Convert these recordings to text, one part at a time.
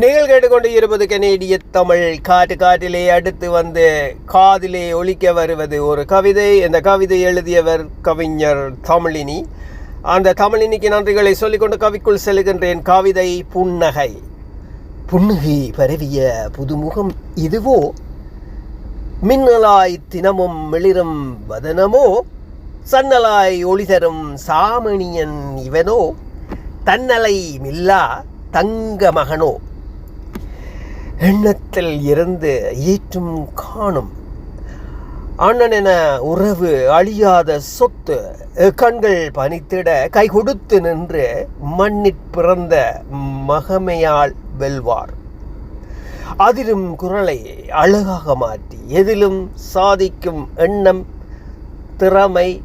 நீங்கள் கேட்டுக்கொண்டு இருப்பது கனேடிய தமிழ். காட்டிலே அடுத்து வந்து காதிலே ஒலிக்க வருவது ஒரு கவிதை. இந்த கவிதை எழுதியவர் கவிஞர் தமிழினி. அந்த தமிழினிக்கு நன்றிகளை சொல்லிக்கொண்டு கவிக்குள் செல்கின்றேன். கவிதை புன்னகை. புன்னகை பரவிய புதுமுகம் இதுவோ, மின்னலாய் தினமும் மிளிரும் வதனமோ, சன்னலாய் ஒளிதரும் சாமணியன் இவனோ, தன்னலை மில்லா தங்க மகனோ, எண்ணத்தில் இருந்து ஈற்றும் காணும் அண்ணனென உறவு அழியாத சொத்து, கண்கள் பனித்திட கை கொடுத்து நின்று மண்ணிற் பிறந்த மகமையால் வெல்வார். அதிலும் குரலை அழகாக மாற்றி எதிலும் சாதிக்கும் எண்ணம் திறமை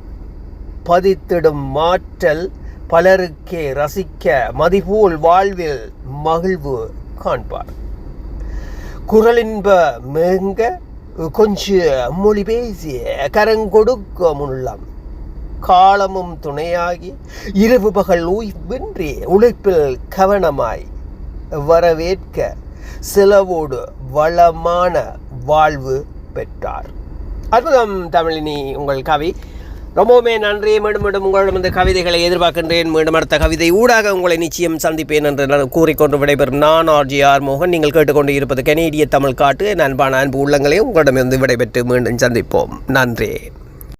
பதித்திடும் மாற்றல் பலருக்கே ரசிக்க மதிபோல் வாழ்வில் மகிழ்வு காண்பார். குரலின்ப மேங்க கொஞ்ச மொழி பேசி கரங்கொடுக்கும் உள்ளம், காலமும் துணையாகி இரவு பகல் ஓய்வின்றி உழைப்பில் கவனமாய் வரவேற்க செலவோடு வளமான வாழ்வு பெற்றார். அற்புதம் தமிழினி உங்கள் கவி. ரொம்பவுமே நன்றி. மீண்டும் உங்களிடம் இந்த கவிதைகளை எதிர்பார்க்கின்றேன். மீண்டும் அடுத்த கவிதை ஊடாக உங்களை நிச்சயம் சந்திப்பேன் என்று கூறிக்கொண்டு விடைபெறும் நான் RJ மோகன். நீங்கள் கேட்டுக்கொண்டு இருப்பது கனேடிய தமிழ் காட்டு. அன்பான அன்பு உள்ளங்களையும் உங்களிடமிருந்து விடைபெற்று மீண்டும் சந்திப்போம். நன்றி.